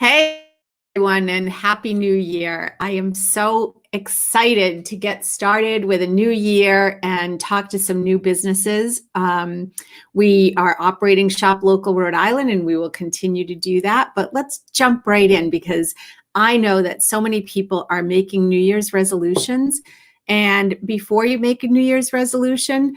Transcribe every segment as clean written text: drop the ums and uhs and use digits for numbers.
Hey, everyone, and Happy New Year. I am so excited to get started with a new year and talk to some new businesses. We are operating Shop Local Rhode Island, and we will continue to do that. But let's jump right in because I know that so many people are making New Year's resolutions. And before you make a New Year's resolution,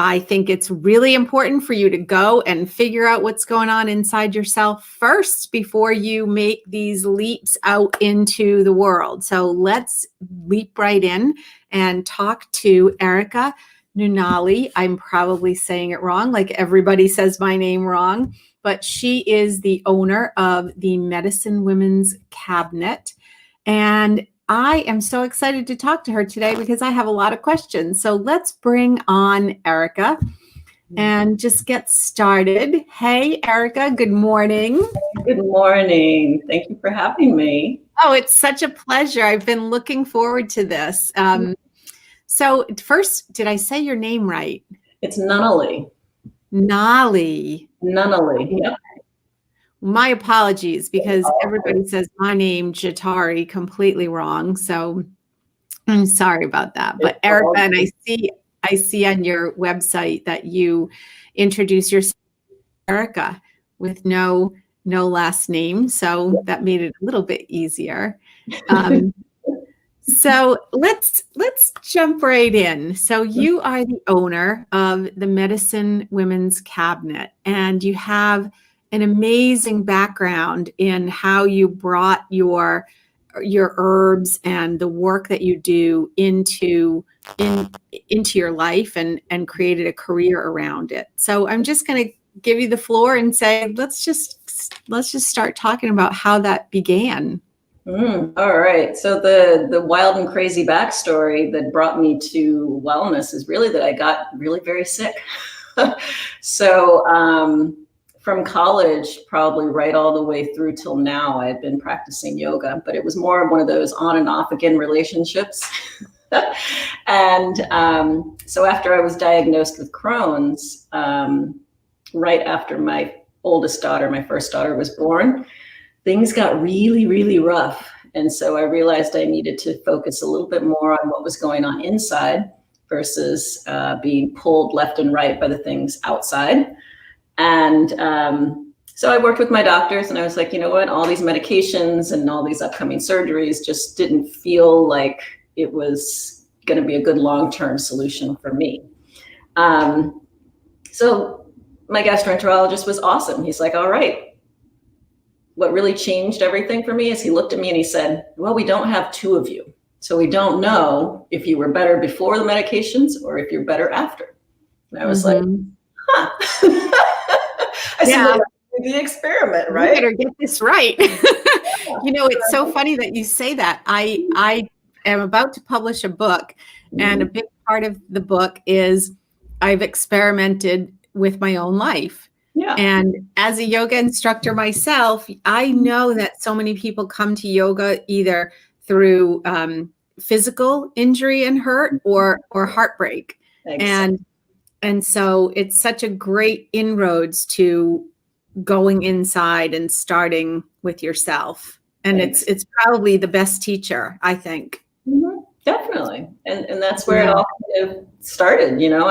I think it's really important for you to go and figure out what's going on inside yourself first before you make these leaps out into the world. So let's leap right in and talk to Erica Nunnally. I'm probably saying it wrong, like everybody says my name wrong, but she is the owner of the Medicine Women's Cabinet. And I am so excited to talk to her today because I have a lot of questions. So let's bring on Erica and just get started. Hey, Erica, good morning. Good morning. Thank you for having me. Oh, it's such a pleasure. I've been looking forward to this. So first, did I say your name right? It's Nunnally. Nunnally. Yep. My apologies, because everybody says my name, Jatari, completely wrong. So I'm sorry about that. But Erica, and I see on your website that you introduce yourself, Erica, with no last name. So that made it a little bit easier. So let's jump right in. So you are the owner of the Medicine Women's Cabinet, and you have an amazing background in how you brought your herbs and the work that you do into your life and created a career around it. So I'm just going to give you the floor and say, let's just start talking about how that began. All right. So the wild and crazy backstory that brought me to wellness is really that I got really very sick. So from college, probably right all the way through till now, I had been practicing yoga, but it was more of one of those on and off again relationships. And so after I was diagnosed with Crohn's, right after my oldest daughter, my first daughter, was born, things got really, really rough. And so I realized I needed to focus a little bit more on what was going on inside versus being pulled left and right by the things outside. And so I worked with my doctors and I was like, you know what, all these medications and all these upcoming surgeries just didn't feel like it was going to be a good long-term solution for me. So my gastroenterologist was awesome. He's like, all right. What really changed everything for me is he looked at me and he said, well, we don't have two of you. So we don't know if you were better before the medications or if you're better after. And I was like, huh. I said, well, the experiment, right? You better get this right. You know, it's so funny that you say that. I am about to publish a book, and a big part of the book is I've experimented with my own life. Yeah. And as a yoga instructor myself, I know that so many people come to yoga either through physical injury and hurt or heartbreak. Exactly. And so it's such a great inroads to going inside and starting with yourself. And it's probably the best teacher, I think. Mm-hmm. Definitely. And that's where it all kind of started. You know,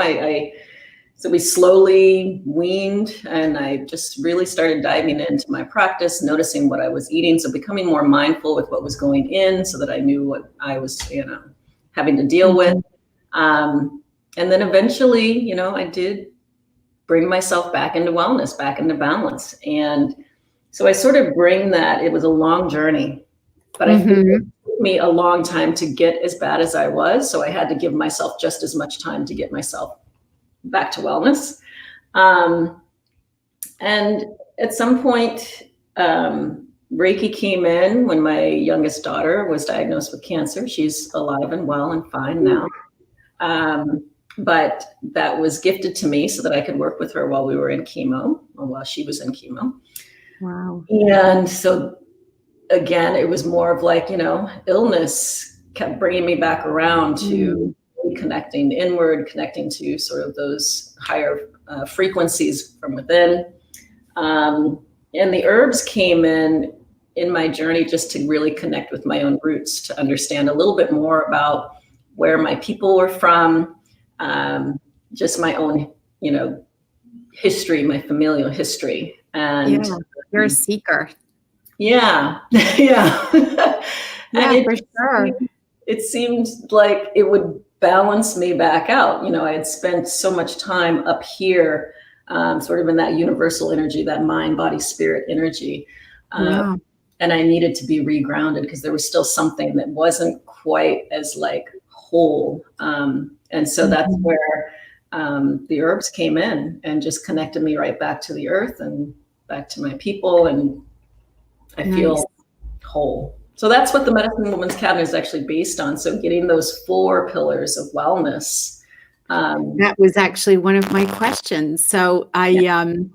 so we slowly weaned, and I just really started diving into my practice, noticing what I was eating. So becoming more mindful with what was going in so that I knew what I was, having to deal with. And then eventually, I did bring myself back into wellness, back into balance. And so I sort of bring that. It was a long journey, but I think it took me a long time to get as bad as I was. So I had to give myself just as much time to get myself back to wellness. And at some point, Reiki came in when my youngest daughter was diagnosed with cancer. She's alive and well and fine now. But that was gifted to me so that I could work with her while we were in chemo, or while she was in chemo. Wow. And so again, it was more of like, illness kept bringing me back around to connecting inward, connecting to sort of those higher frequencies from within. And the herbs came in my journey just to really connect with my own roots, to understand a little bit more about where my people were from, just my own, history, my familial history. And Yeah, you're a seeker. yeah, yeah. And Yeah, for sure. it seemed like it would balance me back out. I had spent so much time up here, sort of in that universal energy, that mind, body, spirit energy. Yeah. And I needed to be regrounded because there was still something that wasn't quite as whole. And so that's where the herbs came in and just connected me right back to the earth and back to my people. And I feel whole. So that's what the Medicine Woman's Cabinet is actually based on. So getting those 4 pillars of wellness. That was actually one of my questions. So I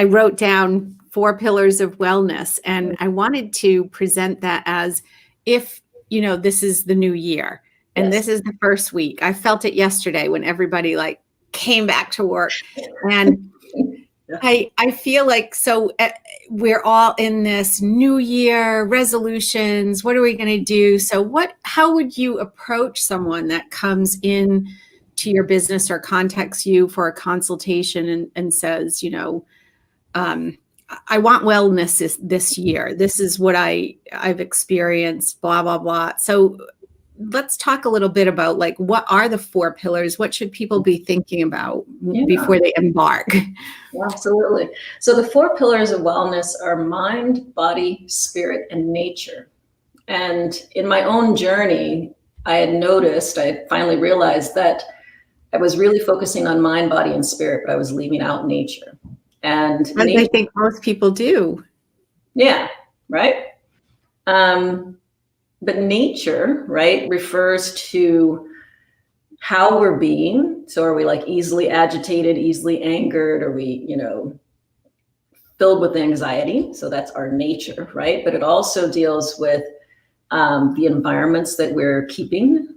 wrote down 4 pillars of wellness, and I wanted to present that as if, this is the new year and this is the first week. I felt it yesterday when everybody came back to work, and I feel like, so we're all in this new year resolutions. What are we going to do? So how would you approach someone that comes in to your business or contacts you for a consultation and says, I want wellness this year. This is what I've experienced, blah, blah, blah. So let's talk a little bit about what are the 4 pillars? What should people be thinking about before they embark? Absolutely. So the 4 pillars of wellness are mind, body, spirit, and nature. And in my own journey, I finally realized that I was really focusing on mind, body, and spirit, but I was leaving out nature. And nature, I think most people do. Yeah, right? But nature, right, refers to how we're being. So are we easily agitated, easily angered? Are we, filled with anxiety? So that's our nature, right? But it also deals with the environments that we're keeping,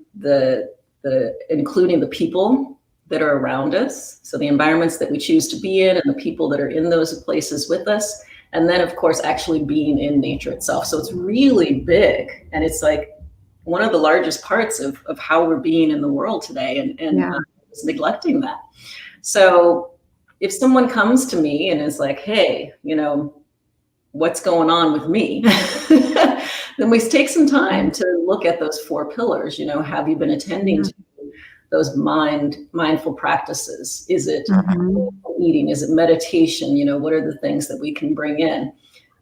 including the people that are around us. So the environments that we choose to be in and the people that are in those places with us. And then, of course, actually being in nature itself. So it's really big. And it's one of the largest parts of how we're being in the world today, and neglecting that. So if someone comes to me and is like, hey, what's going on with me? Then we take some time to look at those 4 pillars. Have you been attending to those mindful practices? Is it eating? Is it meditation? What are the things that we can bring in?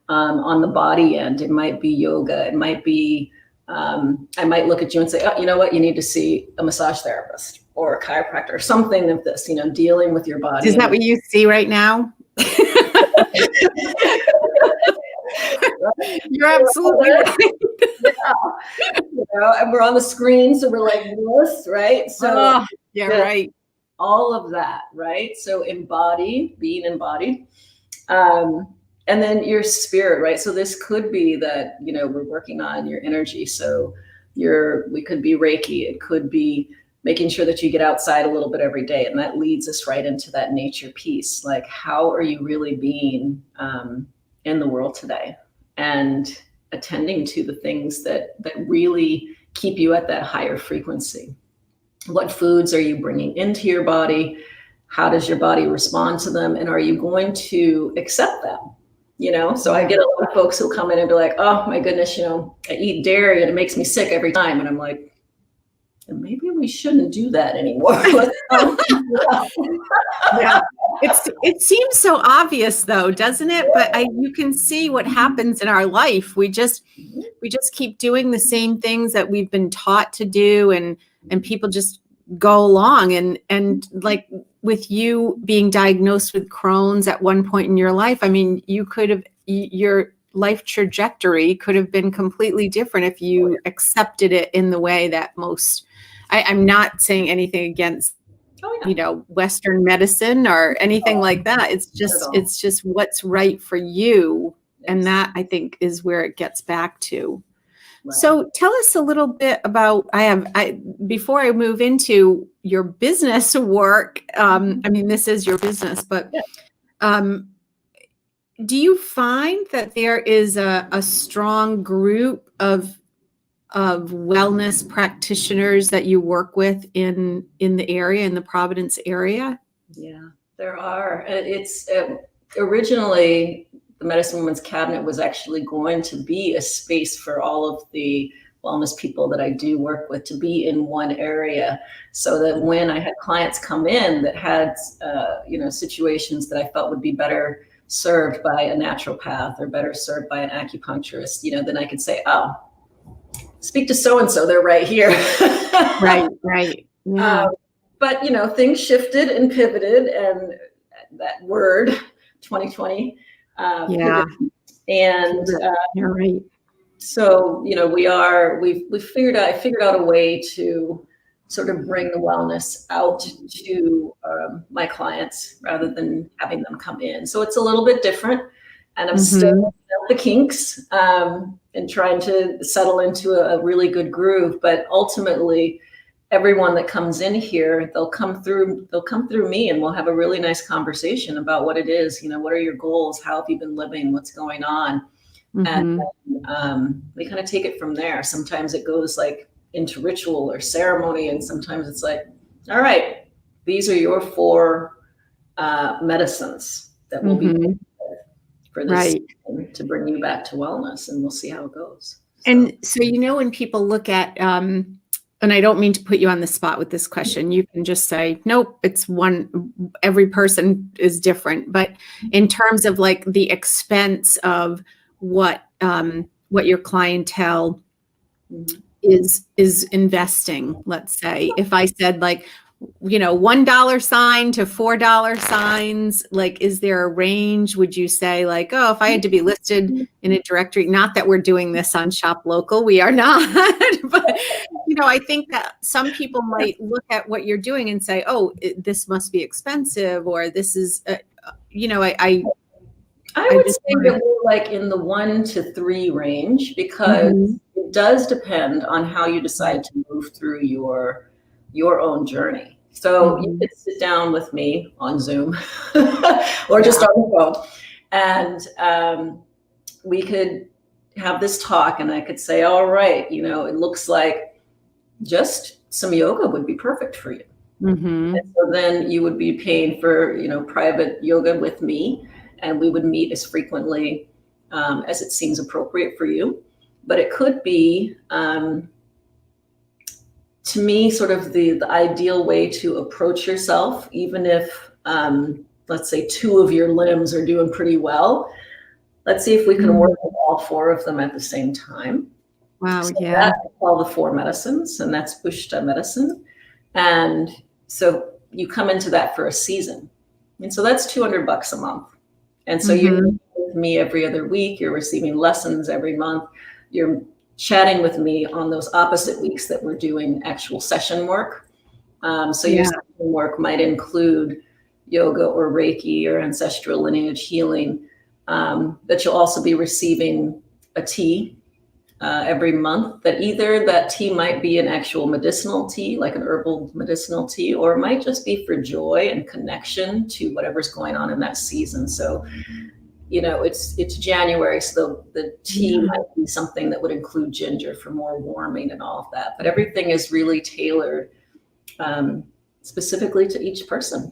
On the body end, it might be yoga. It might be, I might look at you and say, oh, you know what? You need to see a massage therapist or a chiropractor or something of this, dealing with your body. Is that what you see right now? You're absolutely right. And we're on the screen, so we're like this, right? So right. All of that, right? So being embodied. And then your spirit, right? So this could be that, we're working on your energy. So we could be Reiki. It could be making sure that you get outside a little bit every day. And that leads us right into that nature piece. How are you really being in the world today? And attending to the things that really keep you at that higher frequency. What foods are you bringing into your body? How does your body respond to them? And are you going to accept them? So I get a lot of folks who come in and be like, oh my goodness, I eat dairy and it makes me sick every time. And I'm like, maybe we shouldn't do that anymore. Yeah. It seems so obvious though, doesn't it? But you can see what happens in our life. We just keep doing the same things that we've been taught to do, and people just go along. And with you being diagnosed with Crohn's at one point in your life, I mean, your life trajectory could have been completely different if you accepted it in the way that most. I'm not saying anything against Western medicine or anything like that. It's just what's right for you. Yes. And that, I think, is where it gets back to. Right. So tell us a little bit about, before I move into your business work, I mean, this is your business, but do you find that there is a strong group of wellness practitioners that you work with in the area, in the Providence area? Yeah, there are. It's originally the Medicine Women's Cabinet was actually going to be a space for all of the wellness people that I do work with to be in one area, so that when I had clients come in that had situations that I felt would be better served by a naturopath or better served by an acupuncturist, then I could say, oh, speak to so-and-so, they're right here. Right. Yeah. But things shifted and pivoted, and that word 2020 Yeah. pivoted. And you're right. so we figured out a way to sort of bring the wellness out to my clients rather than having them come in. So it's a little bit different, and I'm still the kinks and trying to settle into a really good groove. But ultimately, everyone that comes in here, they'll come through me, and we'll have a really nice conversation about what it is. What are your goals? How have you been living? What's going on? And we kind of take it from there. Sometimes it goes like into ritual or ceremony, and sometimes it's like, all right, these are your 4 medicines that will be for this season to bring you back to wellness, and we'll see how it goes. And so, when people look at, and I don't mean to put you on the spot with this question, you can just say, nope, it's one, every person is different. But in terms of like the expense of what your clientele is investing, let's say, if I said like, $1 sign to $4 signs, like, is there a range? Would you say like, oh, if I had to be listed in a directory, not that we're doing this on Shop Local, we are not, but I think that some people might look at what you're doing and say, oh, this must be expensive, or this is, I would say that we're like in the 1 to 3 range, because it does depend on how you decide to move through your own journey. So you could sit down with me on Zoom or just on the phone, and we could have this talk, and I could say, all right, it looks like just some yoga would be perfect for you. And so then you would be paying for, private yoga with me, and we would meet as frequently as it seems appropriate for you. But it could be, to me, sort of the ideal way to approach yourself, even if, let's say 2 of your limbs are doing pretty well. Let's see if we can work with all 4 of them at the same time. Wow, so yeah. That's all the 4 medicines, and that's Ushta medicine. And so you come into that for a season. And so that's $200 a month. And so you're with me every other week, you're receiving lessons every month, you're chatting with me on those opposite weeks that we're doing actual session work. So your session work might include yoga or Reiki or ancestral lineage healing, that you'll also be receiving a tea every month, that either that tea might be an actual medicinal tea, like an herbal medicinal tea, or it might just be for joy and connection to whatever's going on in that season. So it's January, so the tea might be something that would include ginger for more warming and all of that. But everything is really tailored specifically to each person.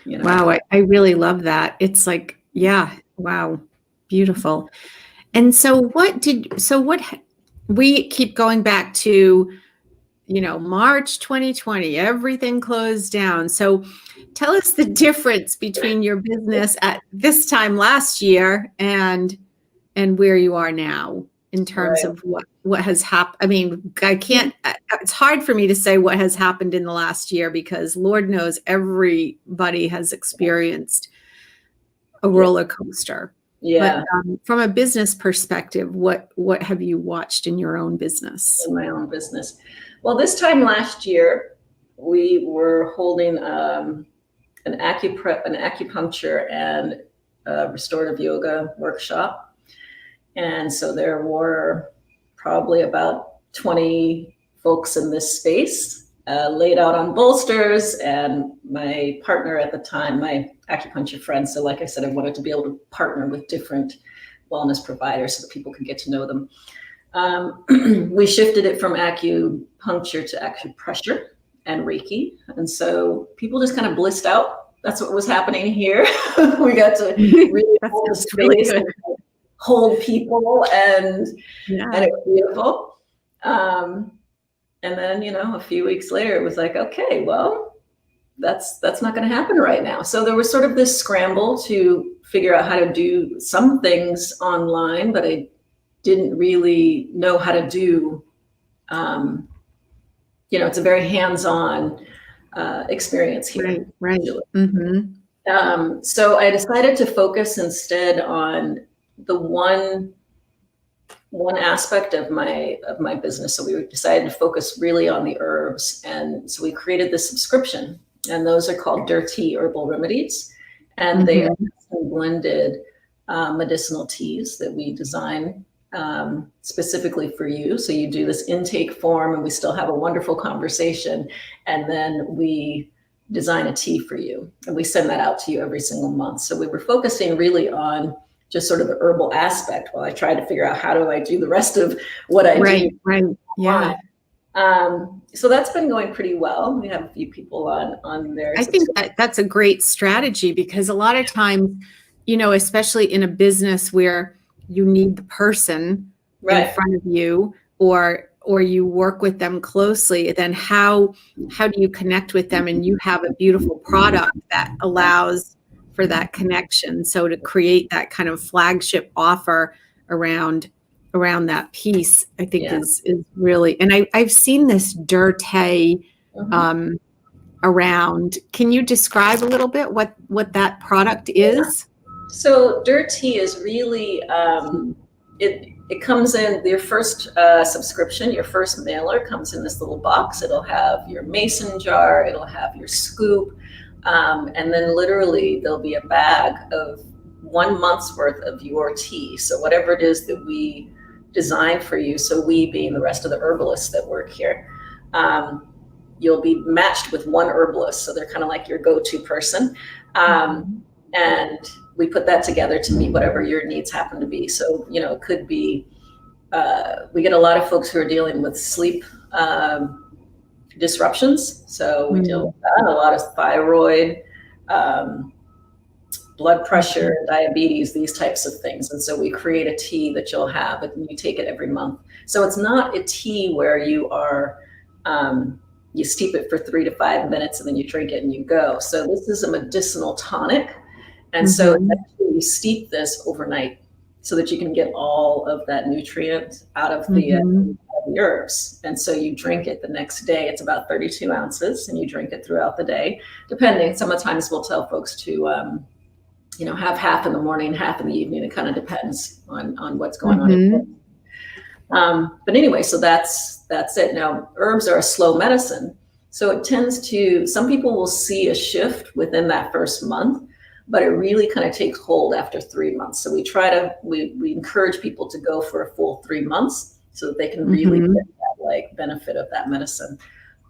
Wow, I really love that. It's like, yeah, wow, beautiful. And so we keep going back to, March 2020, everything closed down. So tell us the difference between your business at this time last year and where you are now in terms of what has happened. I mean, it's hard for me to say what has happened in the last year, because Lord knows everybody has experienced a roller coaster. Yeah. But from a business perspective, what have you watched in your own business? In my own business. Well, this time last year, we were holding an acupuncture and restorative yoga workshop. And so there were probably about 20 folks in this space. laid out on bolsters, and my partner at the time, my acupuncture friend. So like I said, I wanted to be able to partner with different wellness providers so that people could get to know them. We shifted it from acupuncture to acupressure and Reiki. And so people just kind of blissed out. That's what was happening here. We got to really hold the space, really and hold people, and it was beautiful. And then, a few weeks later, it was like, okay, well, that's not going to happen right now. So there was sort of this scramble to figure out how to do some things online, but I didn't really know how to do, it's a very hands-on experience here. Right. Mm-hmm. So I decided to focus instead on the one aspect of my business. So we decided to focus really on the herbs. And so we created this subscription, and those are called Dirty Herbal Remedies. And they are blended medicinal teas that we design specifically for you. So you do this intake form, and we still have a wonderful conversation. And then we design a tea for you, and we send that out to you every single month. So we were focusing really on just sort of the herbal aspect while I tried to figure out how do I do the rest of what I do. Right. Yeah. So that's been going pretty well. We have a few people on there. I think that's a great strategy, because a lot of times, especially in a business where you need the person in front of you, or you work with them closely, then how do you connect with them? And you have a beautiful product that allows for that connection. So to create that kind of flagship offer around that piece, I think is really, and I've seen this Dirty around. Can you describe a little bit what that product is? So Dirty is really, it comes in your first subscription, your first mailer comes in this little box. It'll have your mason jar, it'll have your scoop, and then literally there'll be a bag of 1 month's worth of your tea. So whatever it is that we design for you, so we being the rest of the herbalists that work here, you'll be matched with one herbalist. So they're kind of like your go-to person. And we put that together to meet whatever your needs happen to be. So, it could be, we get a lot of folks who are dealing with sleep disruptions. So we deal with that, a lot of thyroid, blood pressure, diabetes, these types of things. And so we create a tea that you'll have, and you take it every month. So it's not a tea where you are, you steep it for 3 to 5 minutes and then you drink it and you go. So this is a medicinal tonic. And so actually you steep this overnight so that you can get all of that nutrient out of the herbs. And so you drink it the next day. It's about 32 ounces, and you drink it throughout the day, depending. Sometimes we'll tell folks to, have half in the morning, half in the evening. It kind of depends on what's going on. But anyway, so that's it. Now, herbs are a slow medicine. So it tends to, some people will see a shift within that first month, but it really kind of takes hold after 3 months. So we encourage people to go for a full 3 months so that they can really get that benefit of that medicine.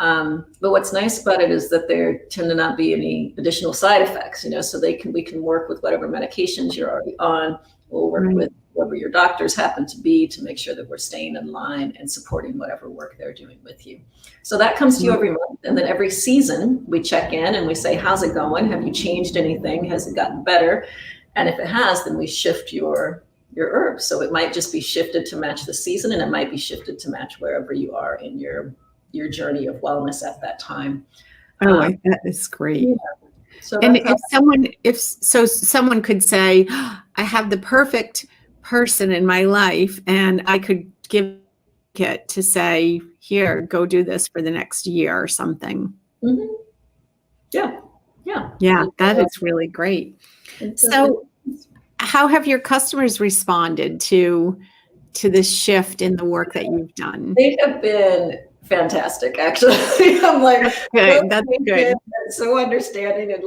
But what's nice about it is that there tend to not be any additional side effects, so we can work with whatever medications you're already on. We'll work with whoever your doctors happen to be to make sure that we're staying in line and supporting whatever work they're doing with you. So that comes to you every month. And then every season we check in and we say, how's it going? Have you changed anything? Has it gotten better? And if it has, then we shift your herbs. So it might just be shifted to match the season, and it might be shifted to match wherever you are in your journey of wellness at that time. That is great. Yeah. So and if someone could say, I have the perfect person in my life, and I could give it to say, here, go do this for the next year or something. Yeah, that is really great. So how have your customers responded to this shift in the work that you've done? They have been fantastic, actually. I'm like, that's good. So understanding and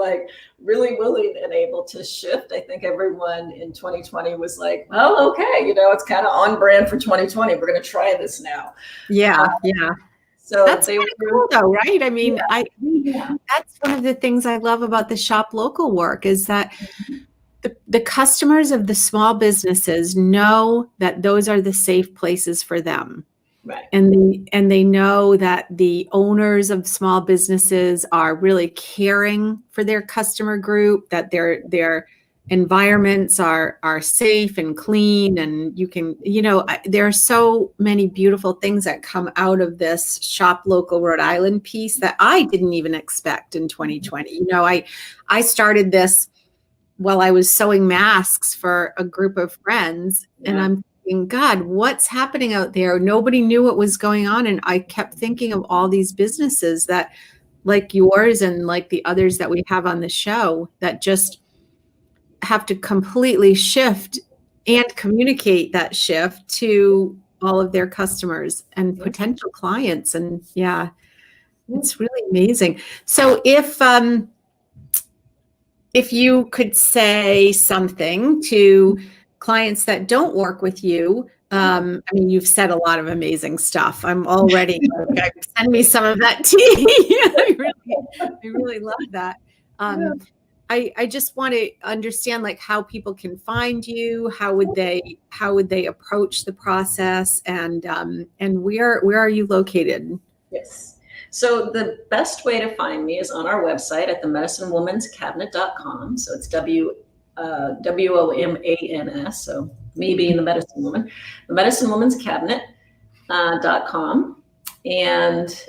really willing and able to shift. I think everyone in 2020 was like, well, okay, it's kind of on brand for 2020. We're going to try this now. Yeah. So That's they kind were, of cool though, right? I mean, yeah. that's one of the things I love about the shop local work is that the customers of the small businesses know that those are the safe places for them. Right. And they know that the owners of small businesses are really caring for their customer group, that their environments are safe and clean. And you can, there are so many beautiful things that come out of this Shop Local Rhode Island piece that I didn't even expect in 2020. I started this while I was sewing masks for a group of friends, and I'm thinking, God, what's happening out there? Nobody knew what was going on. And I kept thinking of all these businesses that, like yours and like the others that we have on the show, that just have to completely shift and communicate that shift to all of their customers and potential clients. And it's really amazing. So if you could say something to clients that don't work with you, I mean, you've said a lot of amazing stuff. I'm already like, send me some of that tea. I really love that. I just want to understand like how people can find you. How would they approach the process, and where are you located? Yes. So the best way to find me is on our website at themedicinewomanscabinet.com. So it's WOMANS. So me being the medicine woman, the medicinewomanscabinet.com. And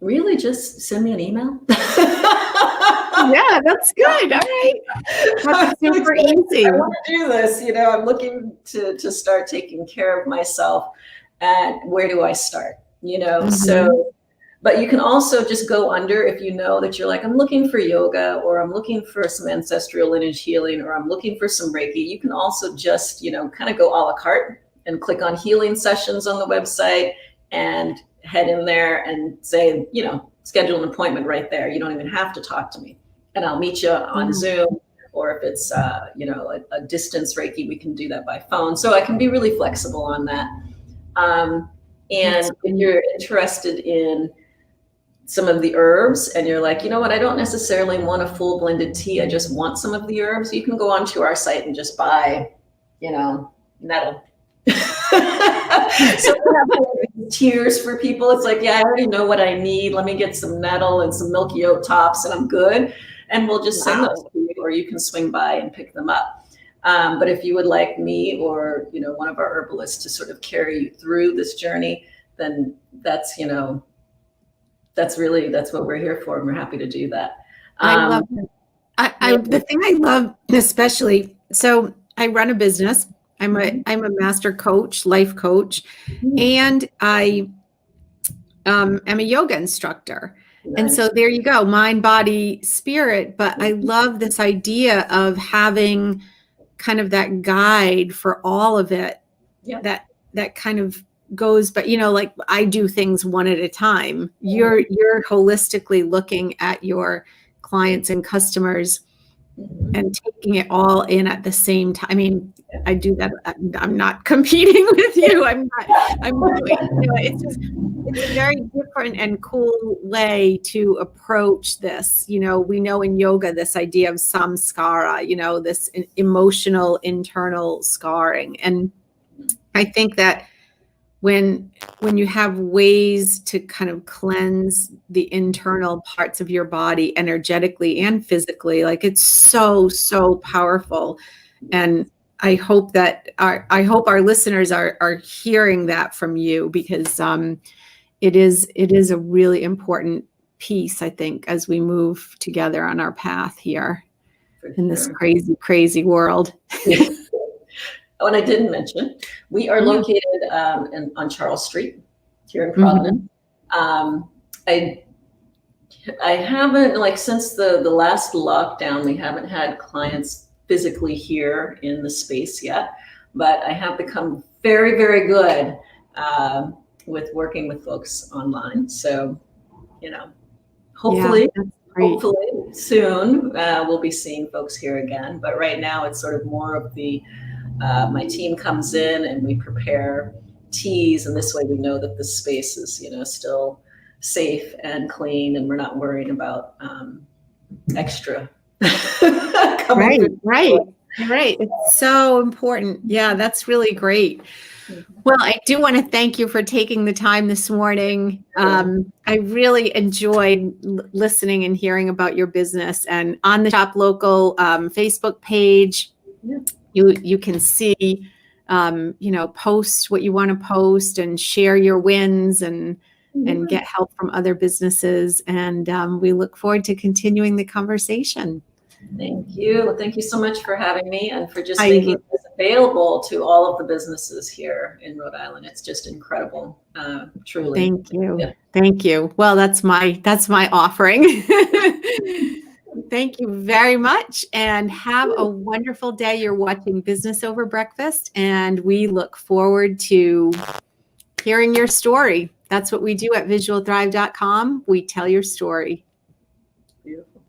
really just send me an email. Yeah, that's good. All right. That's super easy. I want to do this. I'm looking to start taking care of myself. And where do I start? So, but you can also just go under if you know that you're like, I'm looking for yoga, or I'm looking for some ancestral lineage healing, or I'm looking for some Reiki. You can also just, kind of go a la carte and click on healing sessions on the website and head in there and say, schedule an appointment right there. You don't even have to talk to me, and I'll meet you on Zoom. Or if it's, a distance Reiki, we can do that by phone. So I can be really flexible on that. And if you're interested in some of the herbs and you're like, you know what, I don't necessarily want a full blended tea, I just want some of the herbs, you can go onto our site and just buy, nettle. So we have tiers for people. It's like, I already know what I need. Let me get some nettle and some milky oat tops and I'm good. And we'll just send those to you, or you can swing by and pick them up. But if you would like me or, one of our herbalists to sort of carry you through this journey, then that's what we're here for. And we're happy to do that. I love it. The thing I love especially, so I run a business. I'm a master coach, life coach, and I am a yoga instructor. Nice. And so there you go, mind, body, spirit. But I love this idea of having kind of that guide for all of it, that kind of goes, but like I do things one at a time. You're holistically looking at your clients and customers and taking it all in at the same time. I mean, I do that. I'm not competing with you. I'm doing, it's a very different and cool way to approach this. We know in yoga, this idea of samskara, this emotional internal scarring. And I think that when you have ways to kind of cleanse the internal parts of your body energetically and physically, like it's so powerful. And I hope that our listeners are hearing that from you, because it is a really important piece, I think, as we move together on our path here in this crazy world. Oh, and I didn't mention, we are located on Charles Street here in Providence. I haven't, like, since the last lockdown, we haven't had clients physically here in the space yet, but I have become very, very good with working with folks online. So, hopefully soon we'll be seeing folks here again. But right now it's sort of more of the, my team comes in and we prepare teas, and this way we know that the space is, still safe and clean, and we're not worrying about extra coming through. Right. It's so important. Yeah, that's really great. Well, I do want to thank you for taking the time this morning. I really enjoyed listening and hearing about your business. And on the Shop Local Facebook page, you can see, post what you want to post and share your wins and get help from other businesses. And we look forward to continuing the conversation. Thank you. Thank you so much for having me and for just making this available to all of the businesses here in Rhode Island. It's just incredible, truly. Thank you. Yeah. Thank you. Well, that's my offering. Thank you very much, and have a wonderful day. You're watching Business Over Breakfast, and we look forward to hearing your story. That's what we do at visualthrive.com. We tell your story. Beautiful.